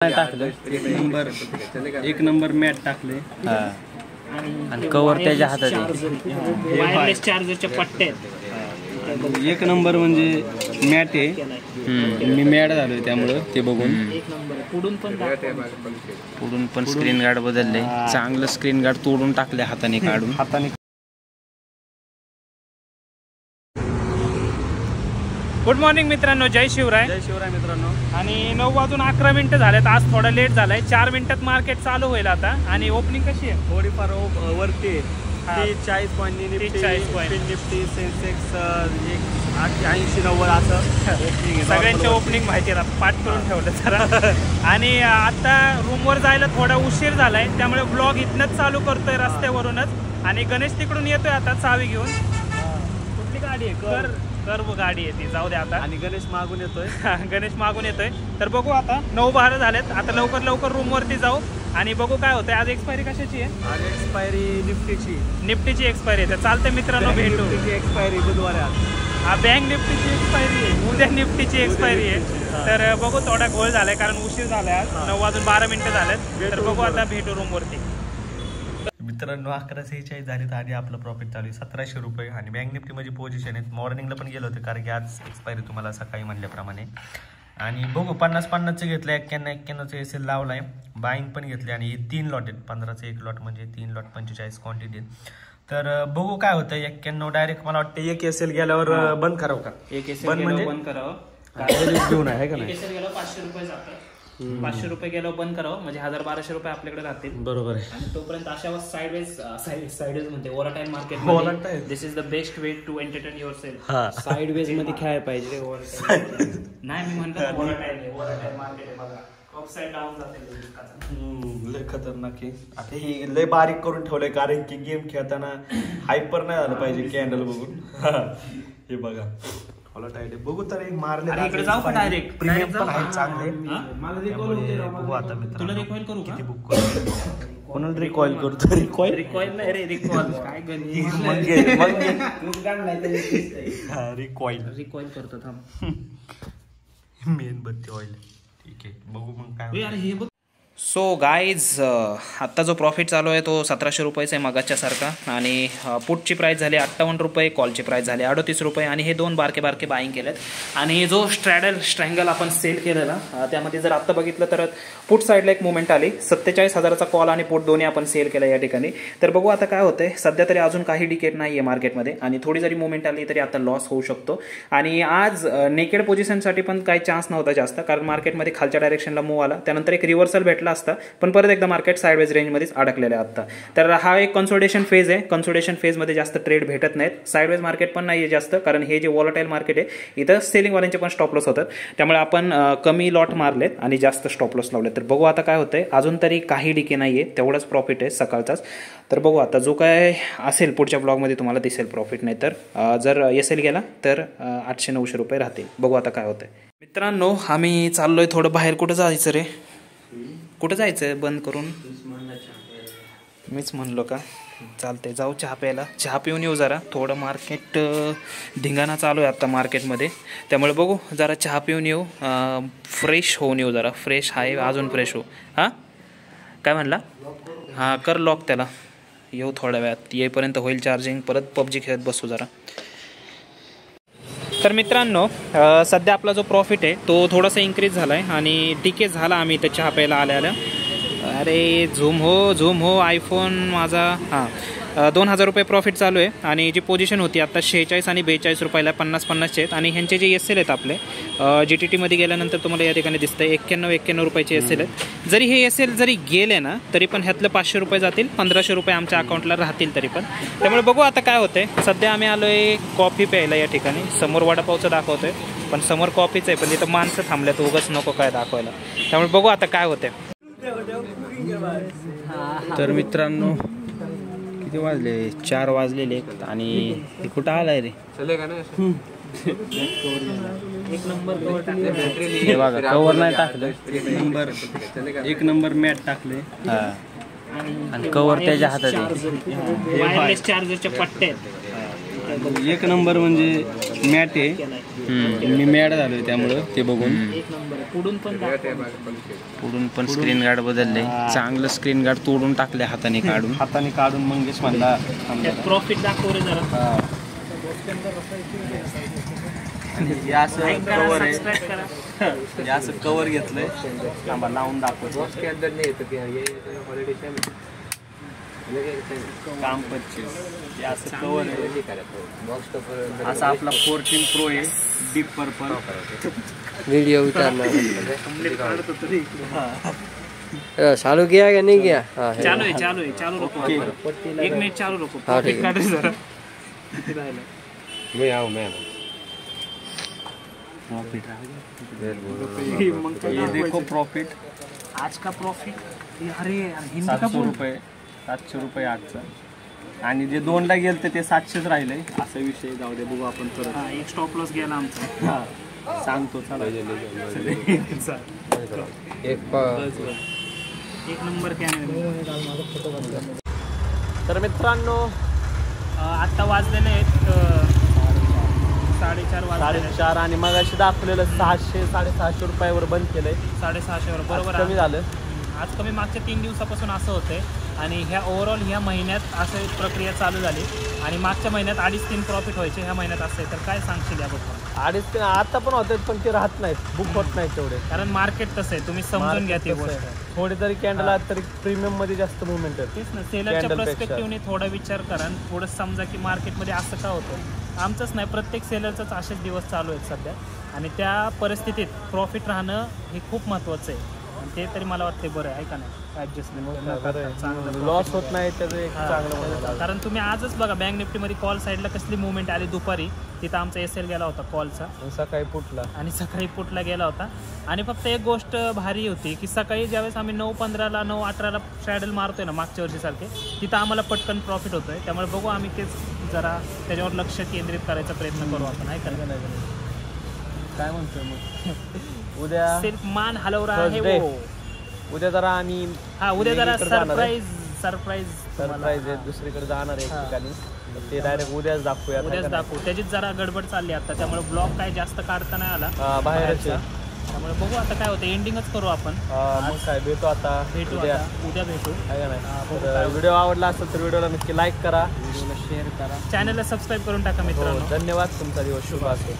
टाकलं एक number mat टाकले आणि कवर त्याच्या हातात वायरलेस चार्जरच्या पट्ट्या एक नंबर म्हणजे मॅट आहे. मी मॅट झालोय त्यामुळं ते बघून पुढून पण स्क्रीन गार्ड बदलले, चांगलं स्क्रीन गार्ड तोडून टाकले हाताने काढून. गुड मॉर्निंग मित्रांनो, जय शिवराय. जय शिवराय मित्रांनो. आणि 9:11 झालेत. आज थोडा लेट झालाय. 4 मिनिटात मार्केट चालू होईल आता. आणि ओपनिंग कशी आहे? थोडीफार वरती 40 पॉईंट निफ्टी सेन्सेक्स 80-90 असं सगळ्यांचे ओपनिंग माहिती आहे, पाठ करून ठेवलं जरा. आणि आता रूमवर जायला थोडा उशीर झालाय, त्यामुळे ब्लॉग इथनंच चालू करतोय रस्त्यावरूनच. आणि गणेश तिकडून येतोय आता चावी घेऊन. कुठली गाडी आहे? कर्व गाडी आहे ती, जाऊ दे आता. आणि गणेश मागून येतोय. गणेश मागून येतोय. तर बघू आता 9:12 झालेत. आता लवकर रूमवरती जाऊ आणि बघू काय होतंय. आज एक्सपायरी कशाची आहे? आज एक्सपायरी निफ्टीची एक्सपायरी आहे. तर चालते मित्रांनो, भेटू. एक्सपायरी बुधवारी आज. हा, बँक निफ्टीची एक्सपायरी आहे, उद्या निफ्टीची एक्सपायरी आहे. तर बघू, थोडा घोळ झालाय कारण उशीर झालाय. आज 9:12 झालेत. तर बघू आता, भेटू रूमवरती. मित्रांनो 11:46 झाले आणि आपलं प्रॉफिट चालू आहे 1700 रुपये. आणि बँक निफ्टी म्हणजे पोझिशन आहेत. मॉर्निंगला पण गेलो होते कारण की आज एक्सपायरी तुम्हाला सकाळी म्हणल्याप्रमाणे. आणि बघू 50-50चं घेतलं, 91-91चं एसएल लावला आहे. बाईंग पण घेतले आणि 3 लॉट आहेत. 15चं 1 लॉट म्हणजे 3 लॉट 45 क्वांटिटी आहेत. तर बघू काय होतं. 91 डायरेक्ट मला वाटतं 1 एसएल गेल्यावर बंद करावं का? 1 एसएल म्हणजे बंद करावं. घेऊन आहे का नाही? 1 एसएल गेलं 500 रुपये जातात. 500 रुपये गेल्यावर बंद करावं म्हणजे 1000-1200 रुपये आपल्याकडे राहतील. बरोबर आहे. आणि तोपर्यंत अशा साइडवेज म्हणजे overtime market. This is the best way to entertain yourself. Sideways मध्ये खेळायला पाहिजे. नाही, मी म्हणतो ओव्हरटाईम मार्केट आहे बघा. अपसाइड डाऊन जाते. लय खतरनाक आहे. आता हे लय बारीक करून ठेवलंय कारण की गेम खेळताना हायपर नाही झालं पाहिजे कॅन्डल बघून. हे बघा बघू तर एक मारले. इकडे जाऊ का डायरेक्ट? प्रीमियम पण आहे चांगले. बघू आता तुला रिकॉइल करू का? बुक करू. कोणाला रिकॉइल करतो? रिकॉइल नाही रे, रिकॉल काय रिकॉइल करतो. थांब, मेणबत्ती ऑइल. ठीक आहे, बघू मग काय. सो गाईज, आत्ता जो प्रॉफिट चालू आहे तो 1700 रुपयाचा आहे मगाच्या सारखा. आणि पुटची प्राईस झाली 58 रुपये, कॉलची प्राईस झाली 38 रुपये. आणि हे 2 बारके बाईंग केलेत. आणि जो स्ट्रँगल आपण सेल केलेला त्यामध्ये जर आत्ता बघितलं तर पुट साईडला एक मुवमेंट आली. 47,000चा कॉल आणि पुट दोन्ही आपण सेल केला या ठिकाणी. तर बघू आता काय होतंय. सध्या तरी अजून काही डिकेट नाही आहे मार्केटमध्ये. आणि थोडी जरी मुवमेंट आली तरी आता लॉस होऊ शकतो. आणि आज नेकेड पोझिशनसाठी पण काही चान्स नव्हता जास्त, कारण मार्केटमध्ये खालच्या डायरेक्शनला मूव्ह आला. त्यानंतर एक रिव्हर्सल भेटला असता, पण परत एकदा मार्केट साइडवेज रेंजमध्येच अडकलेलं आहे आता. तर हा एक कन्सोलिडेशन फेज आहे. कन्सोलिडेशन फेजमध्ये जास्त ट्रेड भेटत नाहीत. साइडवेज मार्केट पण नाही आहे जास्त, कारण हे जे वॉलेटाईल मार्केट आहे इथं सेलिंगवाल्यांचे पण स्टॉप लॉस होतात. त्यामुळे आपण कमी लॉट मारलेत आणि जास्त स्टॉप लॉस लावलेत. तर बघू आता काय होतंय. अजून तरी काही डिके नाही आहे, तेवढंच प्रॉफिट आहे सकाळचाच. तर बघू आता जो काय असेल पुढच्या ब्लॉगमध्ये तुम्हाला दिसेल प्रॉफिट. नाही तर जर एसएल गेला तर 800-900 रुपये राहतील. बघू आता काय होतंय. मित्रांनो, आम्ही चाललोय थोडं बाहेर. कुठं जायचं रे? कुठं जायचं बंद करून? मीच म्हणलो का? चालतंय, जाऊ चहा प्यायला. चहा पिऊन येऊ जरा. थोडं मार्केट धिंगाणा चालू आहे आता मार्केटमध्ये, त्यामुळे बघू जरा चहा पिऊन येऊ, फ्रेश होऊन येऊ जरा. फ्रेश आहे, अजून फ्रेश होऊ. हां, काय म्हणला? हां, कर लॉक त्याला. येऊ थोड्या वेळात. येईपर्यंत होईल चार्जिंग. परत PUBG खेळत बसू जरा. तर मित्रांनो, सध्या आपला जो प्रॉफिट आहे तो थोडासा इन्क्रीज झाला आहे. आणि डिके झाला आम्ही इथं चहा प्यायला आल्या. अरे झूम हो आयफोन माझा. हां, 2000 रुपये प्रॉफिट चालू आहे. आणि जी पोझिशन होती आता 46 आणि 42 रुपयाला 50-50चे आहेत. आणि ह्यांचे जे एस एल आहेत आपले GTTमध्ये गेल्यानंतर तुम्हाला या ठिकाणी दिसतं 91 रुपयाचे एस एल आहेत. जरी हे एस एल जरी गेले ना तरी पण ह्यातलं 500 रुपये जातील, 1500 रुपये आमच्या अकाउंटला राहतील तरी पण. त्यामुळे बघू आता काय होतंय. सध्या आम्ही आलो आहे कॉफी प्यायला या ठिकाणी. समोर वडापावचं दाखवतोय, पण समोर कॉफीच आहे, पण तिथं माणसं थांबल्यात, उगाच नको काय दाखवायला. त्यामुळे बघू आता काय होतंय. तर मित्रांनो, किती वाजले? 4 वाजलेले. आणि कुठं आलाय रे? एक नंबर कवर टाकले. हे बघा, कवर नाही टाकलं. एक नंबर मॅट टाकले. आणि कवर त्याच्या हातात वायरलेस चार्जरच्या पट्ट्या. एक नंबर म्हणजे मॅट आहे. मी मॅड झालोय त्यामुळं ते बघून. पुढून पण स्क्रीन गार्ड बदलले. चांगलं स्क्रीन गार्ड तोडून टाकले हाताने काढून मंगेश म्हणला प्रॉफिट दाखव रे जरा. हे असं कवर आहे. हे असं कवर घेतलंय. थांबा लावून दाखवतो. काम हे असं कवर आहे. असा आपला 14 प्रो आहे डीप पर्पल. वीडियो उतारना चालू किया क्या नहीं किया? हाँ चालू है चालू रखो. 1 मिनिट चालू रखो. हाँ ठीक काढ रे जरा. ये देखो प्रॉफिट. आज का प्रॉफिट. अरे हिंदी का 700 रुपये 700 रुपये आजचा. आणि जे 2ला गेलं ते 700च राहिले. असा विषय जाऊ दे, बघू आपण परत. एक स्टॉप लॉस गेला आमचा. सांगतो चला. एक नंबर कॅमेरा. तर मित्रांनो आत्ता वाजलेले आहेत 4:30 वाजले. 4:30 आणि मग अशी दाखवलेलं 600-650 रुपयावर बंद केलंय. 650 बरोबर कमी झालं. आज कमी मागच्या 3 दिवसापासून असं होतंय. आणि ह्या ओव्हरऑल ह्या महिन्यात असं एक प्रक्रिया चालू झाली. आणि मागच्या महिन्यात 2.5-3 प्रॉफिट व्हायचे. ह्या महिन्यात असं आहे. तर काय सांगशील याबद्दल? 2.5 आता पण होते, पण ते राहत नाहीत, बुक होत नाहीत तेवढे. कारण मार्केट तसं आहे, तुम्ही समजून घ्या ती गोष्ट. थोडी जरी कॅन्डल आत तरी प्रीमियम मध्ये जास्त मुवमेंट आहे. तेच ना, सेलरच्या पर्स्पेक्टिव्हने थोडा विचार करा. थोडं समजा की मार्केटमध्ये असं का होतं. आमचंच नाही, प्रत्येक सेलरचंच असेच दिवस चालू आहेत सध्या. आणि त्या परिस्थितीत प्रॉफिट राहणं हे खूप महत्त्वाचं आहे. आणि ते तरी मला वाटते बरं आहे का नाही. ॲडजस्टमेंट लॉस होत नाही त्याचं एक चांगलं. कारण तुम्ही आजच बघा बँक निफ्टीमध्ये कॉल साईडला कसली मुवमेंट आली दुपारी. तिथं आमचा SL गेला होता कॉलचा. सकाळी पुटला आणि सकाळी पुटला गेला होता. आणि फक्त एक गोष्ट भारी होती की सकाळी ज्यावेळेस आम्ही 9:15ला 9:18ला शॅडल मारतोय ना मागच्या वर्षीसारखे, तिथं आम्हाला पटकन प्रॉफिट होतोय. त्यामुळे बघू आम्ही तेच जरा त्याच्यावर लक्ष केंद्रित करायचा प्रयत्न करू आपण. आहे का नाही? काय म्हणतोय मग उद्या सिर्फ मान हलवरा आहे वो. उद्या जरा आम्ही उद्या जरा सरप्राईज आहे. दुसरीकडे जाणार आहे ठिकाणी. ते डायरेक्ट उद्याच दाखवूया. उद्याच दाखवू. त्याचीच जरा गडबड चालली आता. त्यामुळे ब्लॉग काय जास्त काढता नाही आला बाहेरचा. त्यामुळे बघू आता काय होतं. एंडिंगच करू आपण. मग काय भेटू आता. उद्या भेटू. व्हिडिओ आवडला असेल तर व्हिडिओला नक्की लाईक करा, शेअर करा, चॅनलला सबस्क्राईब करून टाका मित्रांनो. धन्यवाद. तुमचा दिवस शुभ असो.